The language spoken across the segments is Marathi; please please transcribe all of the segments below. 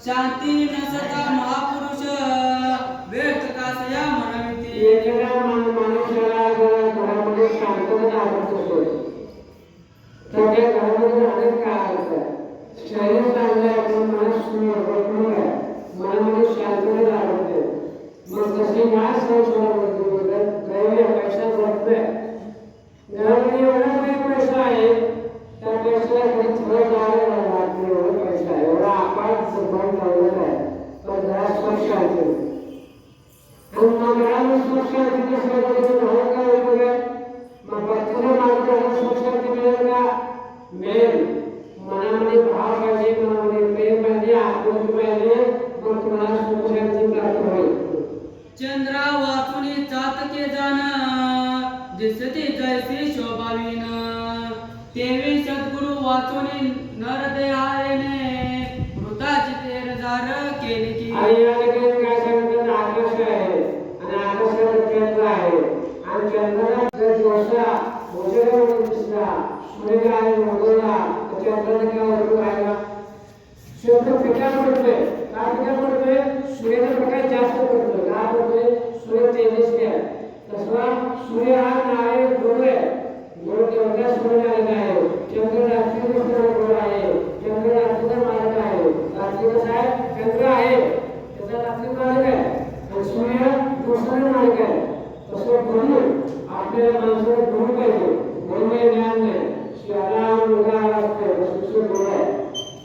शांती नसता महापुरुष चंद्रा वाचुनी चातके जाण दिसती जैसी शोभावीन तेवी सद्गुरु वाचुनी नरदेहाने मृताची तेरजार केली की काय सांगतात आकाश आहे आणि आकाशात चंद्र आहे आणि चंद्राला दिवसा उजेडामध्ये दिसला सूर्य आहे उगवला तर चंद्राला काय वरून राहिला सूर्य फिका पडतोय का फिका पडतोय सूर्याचा प्रकाश जास्त पडतोय का पडतोय सूर्य तेजस्वी आहे तसा सूर्य हा आहे गुरु आहे गुरु देवता सूर्य आलेला आहे चंद्र रात्रीचा गुरु आहे चंद्र रात्रीचा मालक आहे रात्री कसा आहे चंद्र आहे त्याचा रात्री मालक आहे आणि सूर्य दिवसाचा मालक आहे तसं गुरु आपल्याला माणसाला गुरु पाहिजे गुरु म्हणजे ज्ञान नाही शाळा मुलगा असतो शिक्षक गुरु आहे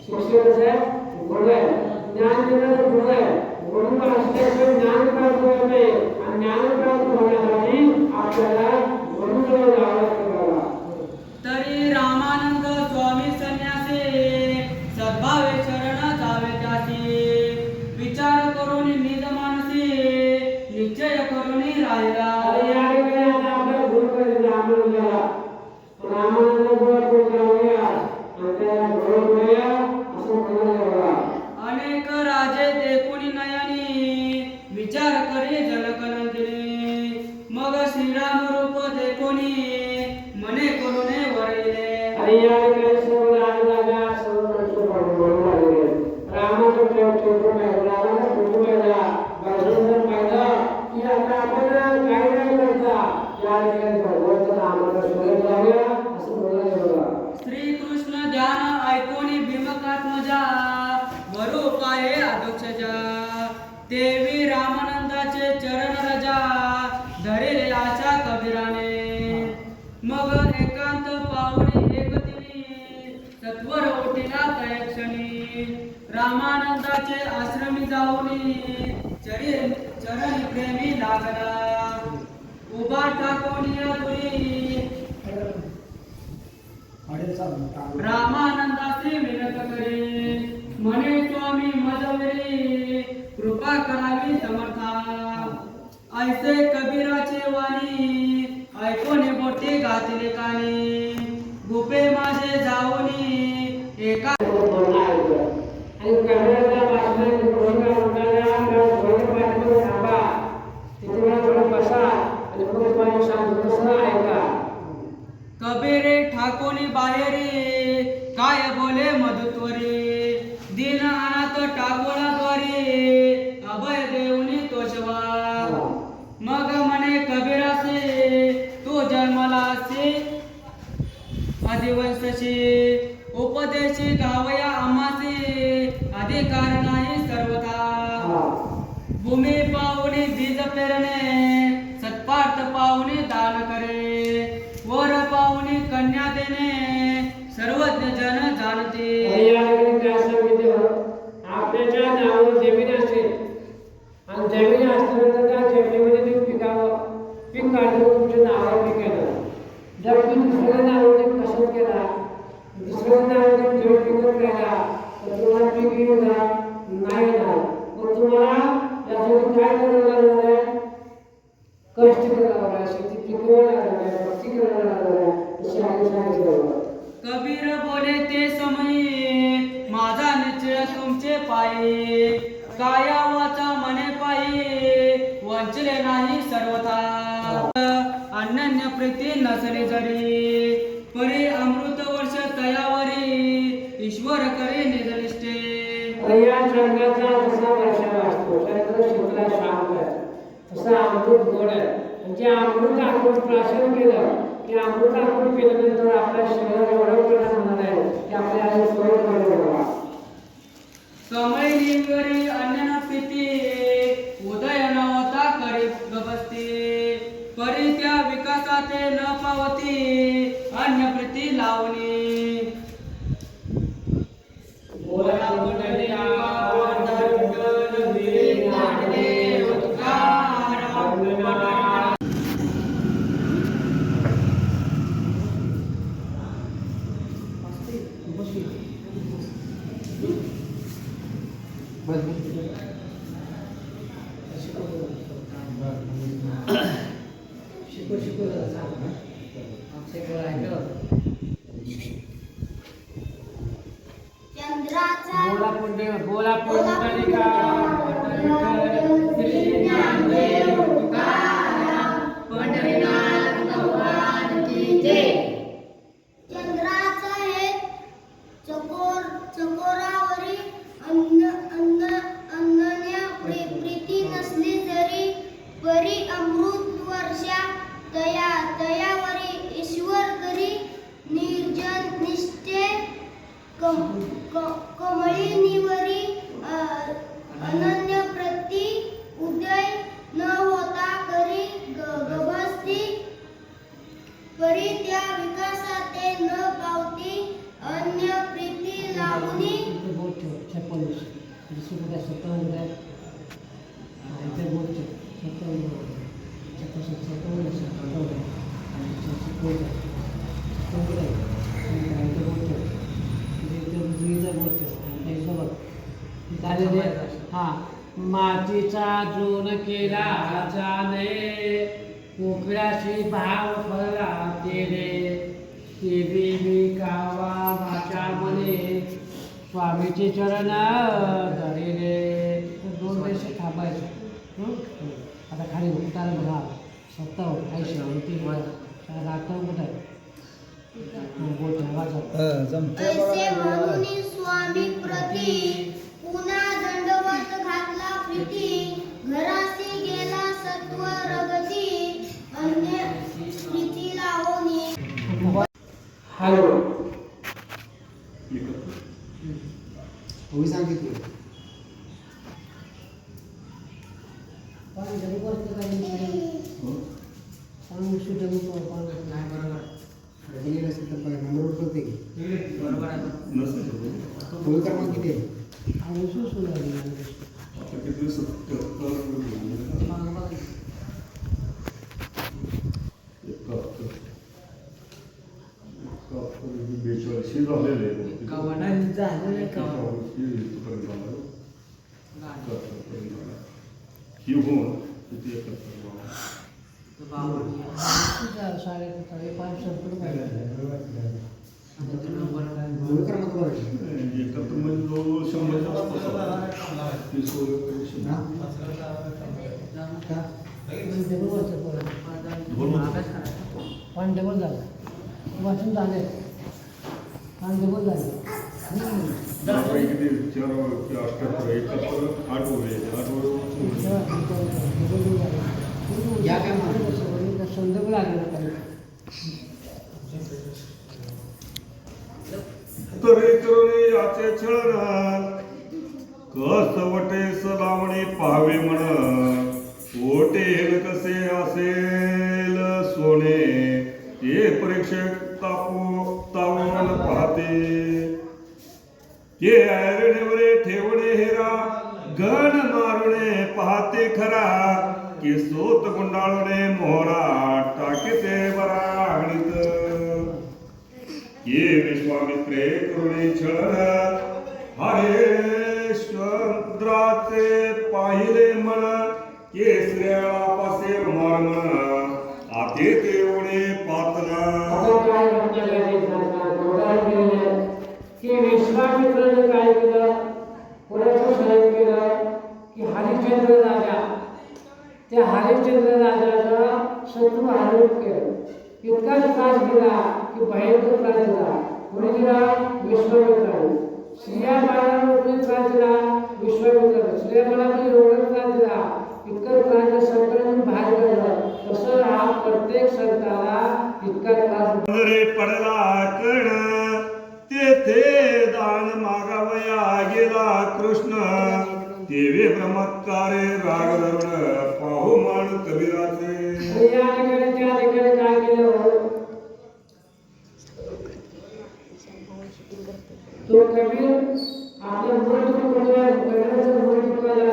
शिक्षक कसं आहे गुरु आहे ज्ञान देणारा गुरु आहे गुरु असल्याशिवाय ज्ञान प्राप्त होत नाही आणि ज्ञान प्राप्त होण्यासाठी आपल्याला गुरुजवळ जावं लागतं. तरी रामानंद स्वामी संन्यासी सद्भावे शरण जावे त्यासी विचार करून निज मानसी निश्चय करून राहिला. या ठिकाणी आता आपल्या गुरुकडे रामानंदाला रामानंद गुरु जाऊया आणि त्याला गुरु बोलूया असं म्हणायला. अनेक राजे देखुनी नयनी विचार करी जनकनंदिनी मग श्रीराम रूप देखुनी मने करुणे वरिले. आणि या ठिकाणी सर्व राजा सर्व मनुष्य बोलू लागले. रामाचं चरित्र पाहिलं रामाचं फोटो पाहिला बाजूला पाहिलं की आता आपण काय काय करता या ठिकाणी भगवंत रामाचं स्मरण जाऊया असं बोलायला. श्रीकृष्ण ध्यान ऐकोनी भीमकात्मजा वरू पाये अध्यक्षजा देवी रामानंदाचे चरण रजा धरिले आशा कबीराने मग एकांत पाहुणे एकदिनी सत्वर ओटीला तयक्षणी रामानंदाचे आश्रमी जाऊनी चरण प्रेमी लागला उभा टाकोनिया दुरी रामानंदाचे विनत करे म्हणे स्वामी मजवरी कृपा करावी समर्था ऐसे कबीराचे वाणी ऐकोने मोठे घातले कानी गुपे माझे जाऊनी एका आणि कॅमेराच्या बाजूला डोंगर उडाल्या डोंगर बाजूला थांबा तिथे थोडं बसा आणि मग तुम्हाला सांगतो कसं ऐका. कबीरे ठाकोनी बाहेरी काय बोले मधुत्वरी दीन अनाथ टाकोळा द्वारी अभय देऊनी तोषवा मग म्हणे कबीरासे तू जन्मलासे आदिवंशशी उपदेशी गावया आम्हाचे अधिकार नाही सर्वथा भूमी पाहुणे बीज पेरणे सत्पार्थ पाहुणे दान करे वर पाहुणे कन्या देणे सर्वज्ञ जन जाणते. आपल्याच्या नावावर जमीन असते आणि जमीन असल्यानंतर त्या जमिनीमध्ये तुम्ही पिकावं पीक काढलं तुमच्या नावावर पीक येणार. जर तुम्ही दुसऱ्या नावावर कसं केला दुसऱ्या नावावर जेव्हा पिकत राहिला तर तुम्हाला पीक येईल ना नाही येणार. मग तुम्हाला यासाठी काय करावं लागणार आहे कष्ट करावं लागणार शेती पिकवावं लागणार आहे भक्ती करावं लागणार आहे असे आम्ही सांगितलं. कबीर बोले ते समयी माझा निश्चय तुमचे पायी काया वाचा मने पायी वंचले नाही सर्वथा अनन्य प्रीती नसले जरी परी अमृत वर्ष तयावरी ईश्वर करे निजनिष्ठे. या चंद्राचा जसा वर्षावा असतो चंद्र शुक्ला शांत आहे तसा अमृत गोड आहे. जे अमृत आपण प्राशन केलं ते अमृत आपण केल्यानंतर आपल्या शरीरावर एवढं प्रधान होणार आहे की आपल्या आई सोडून बरोबर समय निवरी अन्य प्रीती उदय नवता करी गबसती परी त्या विकासाते न पावती अन्य प्रीती लावणी. बस चंद्राचा बोला पुंडलिका श्री ज्ञानदेव तुकाराम पंढरीनाथ भगवान की जय. चंद्राचा हे चकोरावरी अनन्य प्रीती नसली जरी परी अमृत वर्षा दयावरी ईश्वर करी निर्जन निष्ठे कमळीनिवरी अनन्य प्रति उदय न होता करी गभस्ती परी त्या विकासाते न पावती अन्य प्रीती लावणी. हा मातीचा जोन केला जाणे कोकळ्याशी भाव फळला तेरे ते मी कावा माझ्या मने स्वामीचे चरण धरिले. दोन वर्ष थांबायचं. आता खाली उतार बघा 57 दाखव कुठं ऐसे म्हणून स्वामी प्रती पुन्हा दंडवत घातला प्रीती घरासी गेला सत्व रगती अन्य प्रीती लावणी. हॅलो होई सांगितलं रजनी नसेल तर बघा नंबर करते की होई क्रमांक किती आहे बेचाळीसशे झालेले ही होऊन किती होई क्रमांक बघा एकत्र म्हणजे जवळ 100च्या आसपास 30 वगैरे पण डबल झालं वाचून झाले पण डबल झाले किती 4 एकत्र 8 होते 8 या काय म्हणा संदर्भ लागला पाहिजे तरी करुणी याचे छळण कसवटे सलावणी पाहावे म्हण ओटेल कसे असेल सोने ते परीक्षक तावून पाहते के ऐरणीवरे ठेवणे हेरा गण मारुणे पाहते खरा की सोत गुंडाळणे मोहरा टाकीते बरा गणित ये विश्वामित्रे करुणे छळण हरेश्वराचे पाहिले मन केसऱ्यापासे मार म्हण आते देवणे पातला काय की विश्वामित्राने काय केलं कोणाचं सहन केलं की हरिश्चंद्र राजा त्या हरिश्चंद्र राजाचा शत्रू आरोप केला इतका त्रास दिला की भयंकर त्रास दिला कोणी दिला विश्वामित्राने स्त्रियाबाळांना कोणी त्रास दिला विश्वामित्राने स्त्रियाबाळांना एवढा त्रास दिला इतका त्रास संकटातून बाहेर काढलं तसं हा प्रत्येक संताला इतका त्रास रे पडला कण तेथे दान मागावया गेला कृष्ण देवे ब्रह्मत्कारे राग धरण पाहू मान कबीराचे या ठिकाणी त्या ठिकाणी काय केलं तो कबीर आपल्या मूळ तुकडीवर कबीराचं मूळ तुकडीला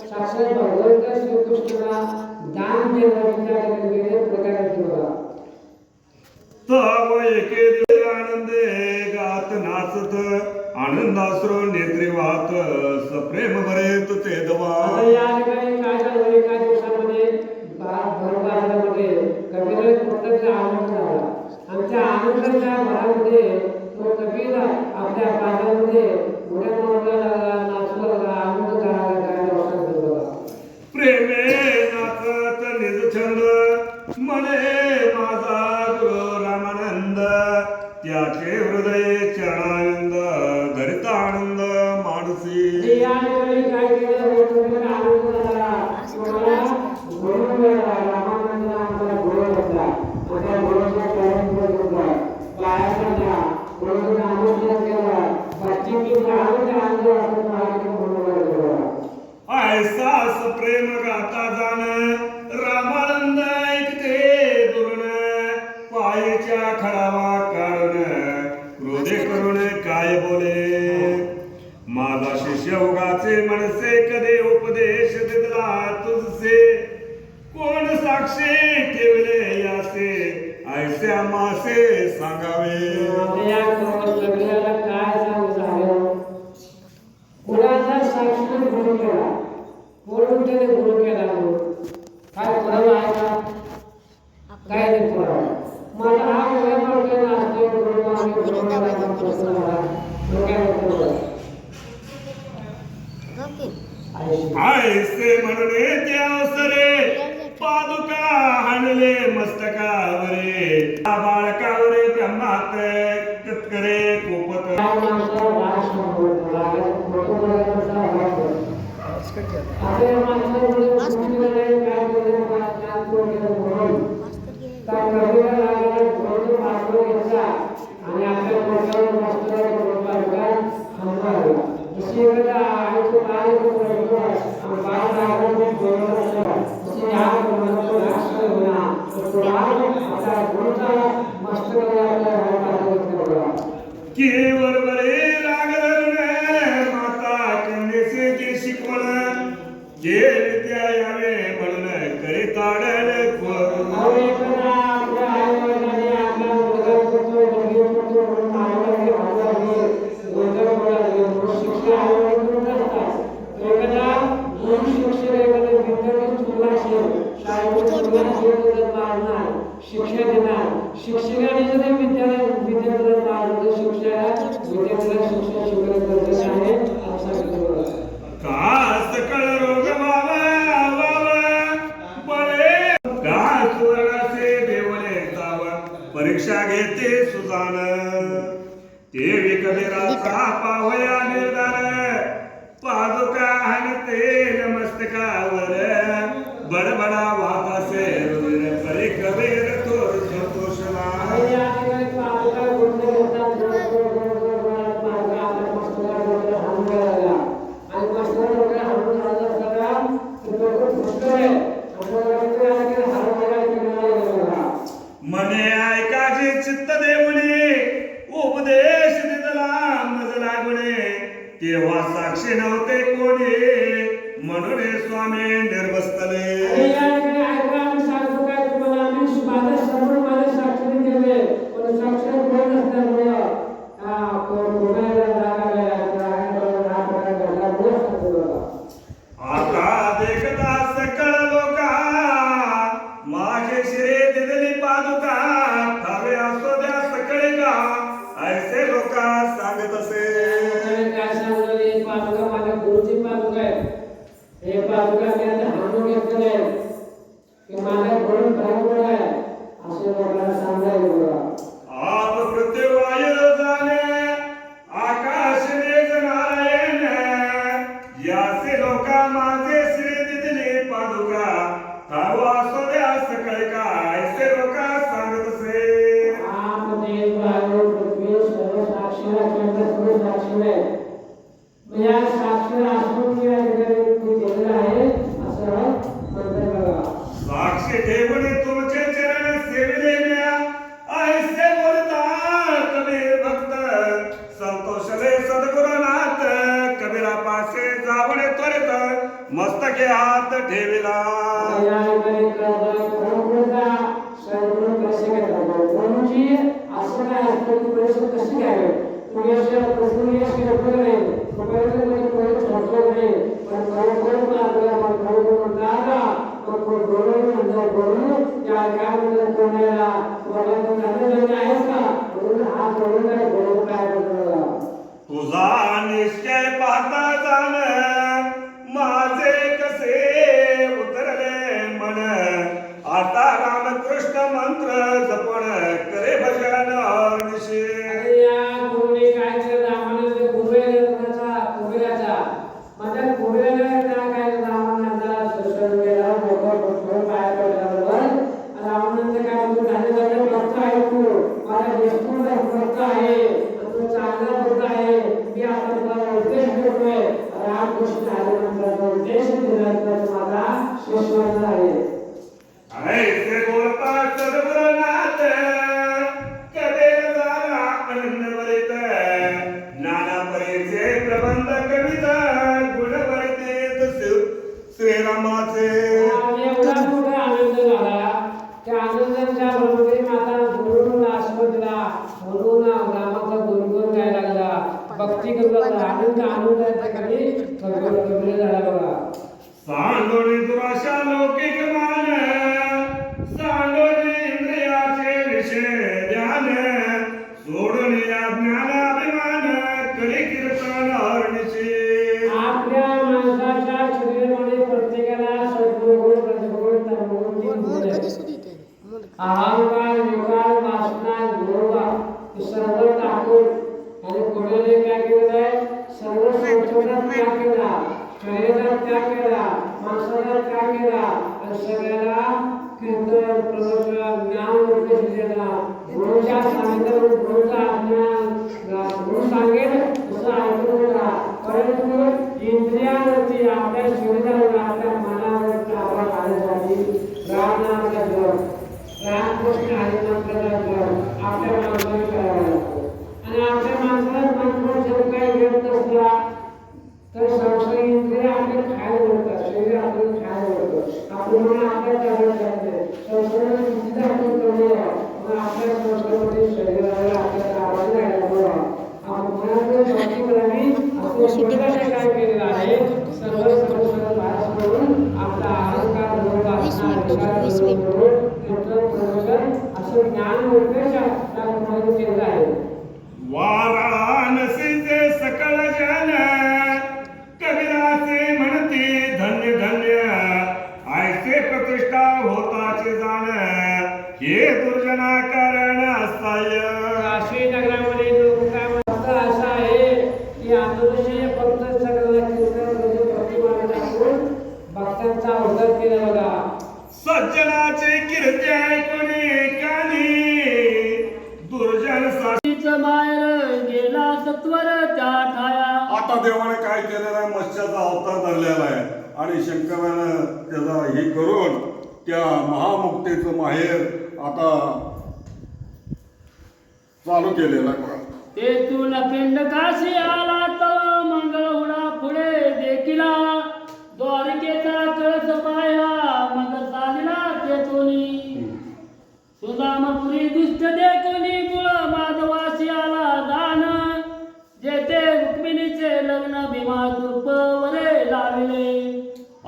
साक्षात भगवंत श्रीकृष्णाला दान देण्याचा त्या ठिकाणी वेगळ्या प्रकारे ठेवला तव एके दिवशी आनंदे गात नाचत आनंदाश्रू नेत्री वाहत सप्रेम भरेत ते दवा आता या ठिकाणी काय झालं एका दिवसामध्ये भरबाजारामध्ये ऐसा सप्रेम गाता जाण रामानंद ऐकते दुरून पायीच्या खडावा काढून क्रोधे करून काय बोले माझा शिष्य उगाचे म्हणसे कधी उपदेश दिला तुझसे कोण साक्षी ठेवले याचे ऐसे आम्हासे सांगावे आता या लग्नाला काय सांगू झालं कुणाचा साक्षी गुरु केला म्हणून त्याने गुरु केला म्हणून काय पुरावा आहे का काय नाही पुरावा मग आता हा वेगळा पडतो ना असतो गुरु आणि ऐसे म्हणणे ते अवसरे पादुका हाणले मस्तकावरे बाळकावरे ब्रह्मात करे कोपत आणि आपल्या पोटावर मस्तकावर जशी वेळेला आहे तो काय करतो आणि बाहेर जाऊन बोलतो जशी या बोलतो राष्ट्र होना तो आता बोलता मस्तकावर आपल्या केवर बरे राग धरून माता कन्येचे जे शिकवण जे विद्या यावे म्हणून करी ताडल शिक्षण देणार शिक्षकाने जर विद्यार्थ्याला मार्ग शिक्षण विद्यार्थ्याला शिक्षण शिकवणे गरजेचे आहे असं सांगितलं का सकळ रोग बळे का सुवर्णाचे देवले जाव परीक्षा घेते सुजान ते विकबीराचा पावया निर्धार पादुका हनते नमस्तकावर बडबडा वातासे परी कबीर थोर संतोषला मने ऐकाचे चित्त देऊने उपदेश दिदला मज लागणे तेव्हा साक्षी नव्हते कोणी म्हणून स्वामी निर्वस्तले आता देखता सकळ लोका माझे शिरे दिदली पादुका थावे असो द्या सकळे का ऐसे लोका सांगत असे काय सांगतो पादुका माझ्या गुरुची पादुका आहे हे पादुका मी आता हाणून घेतलेले की माझ्या गुरु बरोबर आहे असे लोकांना सांगायला आप पृथ्वीवाय जाणे आकाश वेग नारायण याचे लोका माझे श्री दिदली पादुका थावा असो द्या सकळे का ऐसे लोका सांगत असे आप देव वायू पृथ्वी सर्व साक्षी केंद्र सर्व साक्षी आहे मी या साक्षी असून मी या ठिकाणी मी केलेलं आहे असं म्हणतात बघा साक्षी ठेवून तुमचे चरण सेविले म्या ऐसे बोलता कबीर भक्त संतोषले सद्गुरुनाथ कबीरा पासे जावणे त्वरित मस्तके हात ठेविला या ठिकाणी कोणकोणता सर्व कसे घेतात कोणची असं काय असतं की प्रश्न कसे घ्यावे तुम्ही अशा प्रश्न यश केलं नाही प्रयत्न कोणी सोडतो नाही पण कोण आपल्याला म्हणतात कोण बोलून म्हणजे बोलून त्या काय म्हणतात कोणाला बोलायचं आहेस का म्हणून हा बोलून काय बोलून काय बोलतो तुझा निश्चय पाहता जाण माझे कसे उतरले मन आता रामकृष्ण मंत्र जपण करे भजन निशी या गुरुने काय केलं आम्हाला गुरुवेचा माझ्या गुरुवेला काय केलं आम्हाला माझा विश्वास आहे. ऐसे बोलता सद्गुरुनाथ कदे झाला आनंद भरित नाना परीचे प्रबंध कविता गुण भरते श्रीरामाचे. एवढा मोठा आनंद झाला त्या आनंदाच्या बरोबरी माझा गुरुला आशीर्वाद दिला म्हणून रामाचा गुणगुण गायला लागला भक्ती करू लागला आनंदाच्या ठिकाणी कवी झाला बघा. सांडोळी दुराशा लौकिक मान सांडोळी इंद्रियाचे विषय ध्यान सोडून या ज्ञानाभिमान करी कीर्तन हरणीचे. आपल्या माणसाच्या शरीरामध्ये प्रत्येकाला सद्गुण रजगुण तमोगुण तीन गुण आहेत. अहंकार विकार वासना गोळा हे सर्व टाकून आणि कोणाने काय केलं आहे सर्व संचोरात त्याग केला शरीरात त्याग केला माणसाला त्याग केला आणि सगळ्याला कीर्तन प्रवचन ज्ञान उपदेश दिला. गुरुच्या सांगितलं गुरुचा ज्ञान गुरु सांगेल तसं ऐकून होता परंतु इंद्रियावरती आपल्या शरीरावर आपल्या मनावरती आवाज आणण्यासाठी रामनामाचा जप रामकृष्ण हरिनामाचा जप आपल्या माणसाने करावा लागतो. आणि आपल्या माणसाला माणसाला जर काही येत नसला तर संसारिक इंद्रिय आपले खायला मिळतात शरीर आपल्याला खायला मिळतं आपलं मन आपल्या ताब्यात राहते संसाराने किती आपण करूया मग आपल्या संसारामध्ये शरीराला आपल्या ताब्यात राहायला हवं. आपण मनातून भक्ती करावी आपण स्वतःने काय केलेलं आहे सर्व सर्व भास करून आपला अहंकार बरोबर असणार विकार बरोबर कीर्तन प्रवचन असं ज्ञान उपदेश त्या गुणाने केलेलं आहे. वाराणसीचे सकळ जन कबीराचे म्हणते धन्य धन्य ऐसे प्रतिष्ठा होताचे जाण हे दुर्जना कारण असाय. काशी नगरामध्ये लोक काय म्हणतात असं आहे की आंदोलनाने फक्त सगळ्याला कीर्तन म्हणजे प्रतिमा दाखवून भक्तांचा उद्धार केला बघा. सज्जनाचे कीर्ती ऐकून कानी दुर्जन मायर गेला सत्वर त्या ठाया. आता देवाने काय केलेलं आहे मत्स्याचा अवतार धरलेला आहे आणि शंकरानं त्याचा हे करून त्या महामुक्तीचं माहेर आता चालू केलेलं आहे बघा. तेथून पिंड काशी आला तो मंगळ हुडा पुढे देखिला द्वारकेचा कळस पाहिला मग चालला तेथून सुदामपुरी दुष्ट देखुनी मूळ माधवाशी आला दान जेथे रुक्मिणीचे लग्न भीमा कृपवरे लाविले.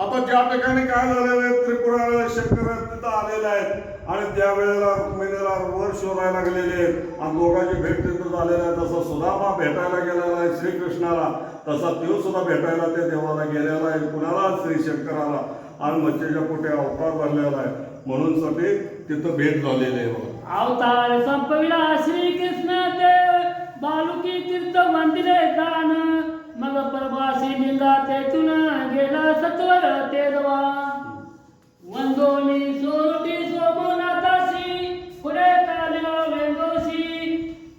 आता ज्या ठिकाणी काय झालेलं आहे त्रिपुरा शंकर तिथं आलेले आहेत आणि त्यावेळेला रुक्मिणीला वर शोधायला गेलेले आहेत आणि दोघांची भेट तिथं झालेला आहे. तसा सुदामा भेटायला गेलेला आहे श्रीकृष्णाला तसा तो सुद्धा भेटायला त्या देवाला गेलेला आहे कुणाला श्री शंकराला आणि मच्छीच्या पोटी अवतार भरलेला आहे म्हणून साठी तिथं भेट झालेली आहे. अवतार संपविला श्रीकृष्ण देव बालुकी तीर्थ मंदिरे दान मग प्रभासी लिंगा तेथून गेला सत्वर ते दवा. वंदोनी सोरुटी सोमनाथाशी पुढे चालला वेंगोशी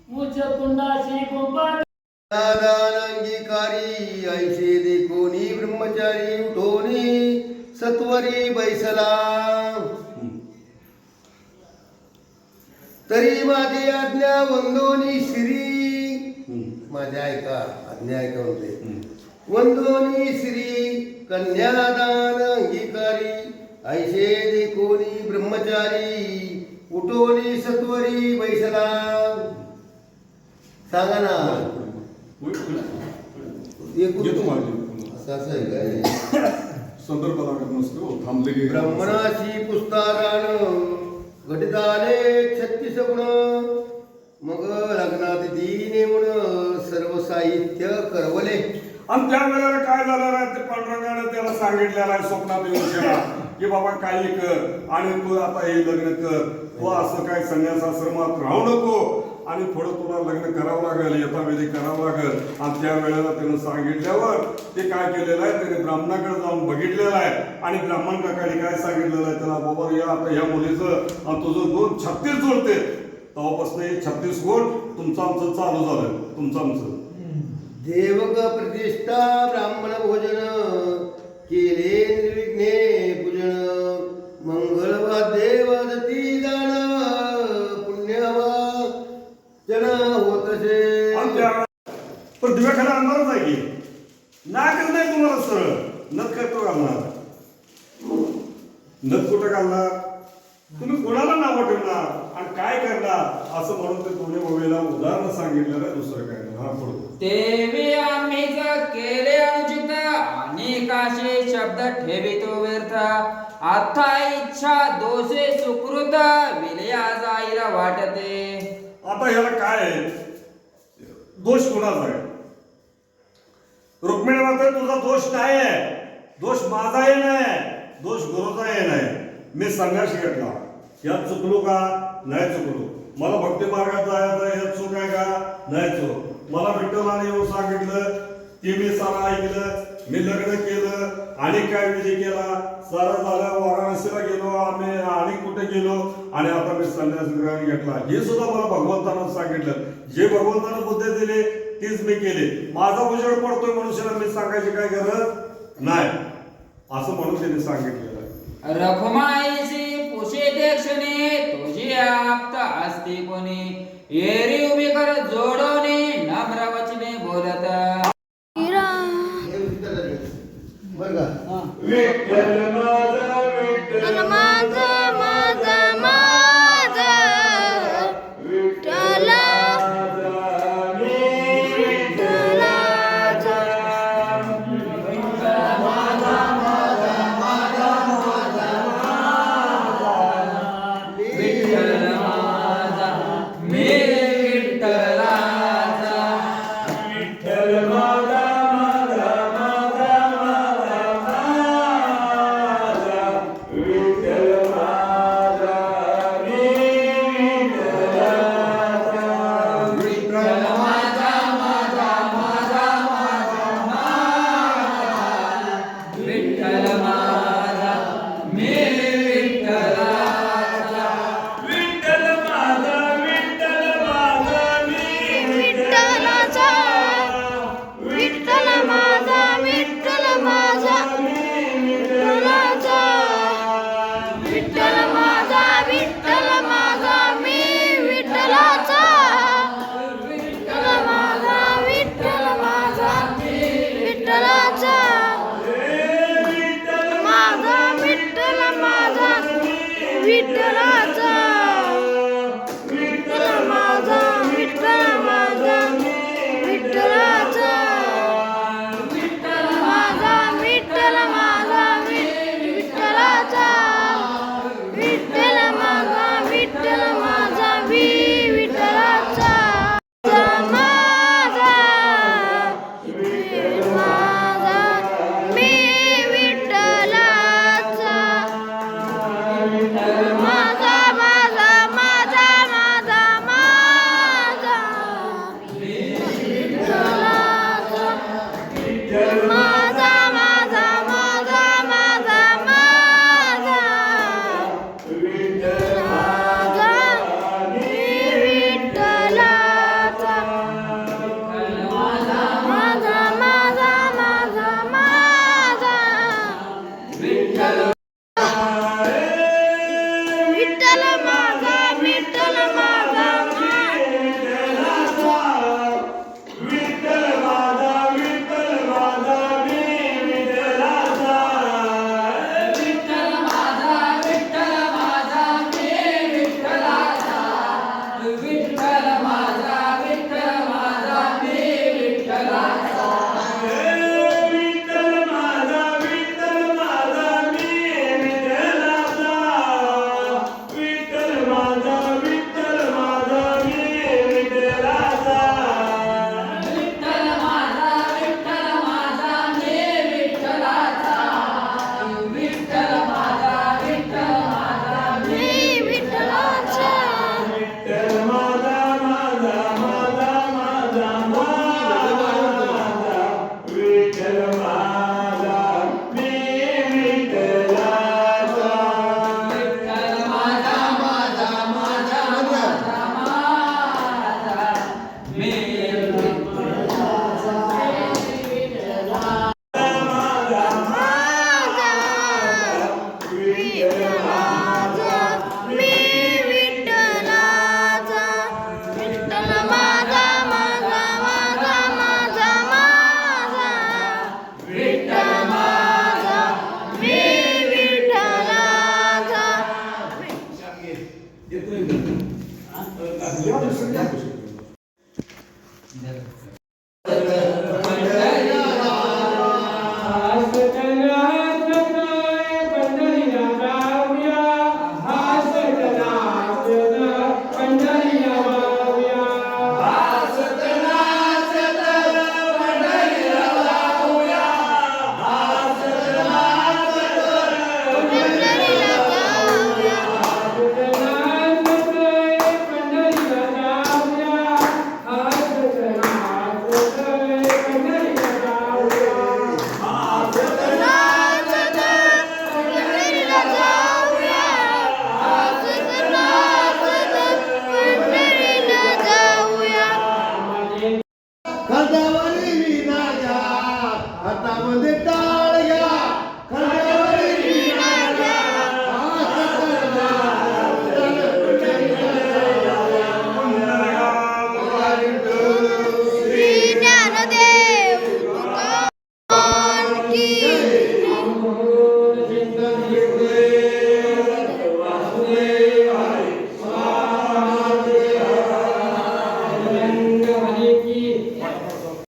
मुच कुंडाशी गोपा. अंगीकारी ऐसे देखोनी ब्रह्मचारी उठोनी सत्वरी बैसला. तरी माझी आज्ञा वंदोनी श्री माझ्या ऐका आज्ञा ऐका म्हणते वंदोनी श्री कन्यादान अंगीकारी ऐसे देखोनी ब्रह्मचारी उठोनी सत्वरी बैसला. सांगा ना असं आहे काय संदर्भाला नसतो थांबले ब्राह्मणाशी पुस्तादान घटिताले 36 गुण मग लग्नात दीने म्हणून सर्व साहित्य करवले. आणि त्या वेळेला काय झालेलं आहे ते पांडुरंगाने त्याला सांगितलेलं आहे स्वप्नात येऊन त्याला की बाबा काही कर आणि तू आता हे लग्न कर तू असं काय संन्यासाश्रमात राहू नको आणि थोडं तुला लग्न करावं लागेल यथाविधी करावं लागेल. आणि त्या वेळेला त्यानं सांगितल्यावर ते काय केलेलं आहे त्याने ब्राह्मणाकडे जाऊन बघितलेलं आहे आणि ब्राह्मण काकाने काय सांगितलेलं आहे त्याला बाबा या आता ह्या मुलीचं तुझं 236 जोडते तेव्हापासून हे 36 गुण तुमचं आमचं चालू झालं तुमचं आमचं. देवक प्रतिष्ठा ब्राह्मण भोजन केले निर्विघ्ने पूजन मंगळवाद्ये वाजती जाण पुण्यवा जन होतसे पण दिव्याखाना आणणारच आहे की नाकच नाही तुम्हाला सरळ नथ काय तो घालणार नथ कुठं घालणार तुम्ही कोणाला नाव ठेवणार आणि काय करणार असं म्हणून ते दोन्ही भाऊला उदाहरण सांगितलेलं आहे दुसरं काय नाही. हा पुढे देवी आम्हीच केले अनुचित अनेकाशे शब्द ठेवितो व्यर्थ आता इच्छा दोषे सुकृत विलया जाईला वाटते. आता ह्याला काय आहे दोष कुणाचा आहे रुक्मिणी म्हणते तुझा दोष नाही आहे दोष माझाही नाही दोष गुरुचाही नाही मी संघर्ष घेतला यात चुकलो का नाही चुकलो मला भक्ती मार्गात जायचं यात चूक आहे का नाही चूक मला विठ्ठलाने येऊन सांगितलं ते मी सारं ऐकलं मी लग्न केलं आणि काय विधी केला सारं झालं वाराणसीला गेलो आम्ही आणि कुठे गेलो आणि आता मी संन्यास ग्रहण घेतला हे सुद्धा मला भगवंतानं सांगितलं जे भगवंतानं बुद्धी दिले तीच मी केली माझा उजेड पडतोय मनुष्याला मी सांगायची काय गरज नाही असं म्हणून त्यांनी सांगितलेलं आहे. रखुमाईची पुषे देक्षणे तुझी आप्त असते कोणी एरी उभी कर जोडोने नम्र वचने बोलत. बरं का विठ्ठल माझा विठ्ठल माझा माझा माझा विठ्ठला सांगितलं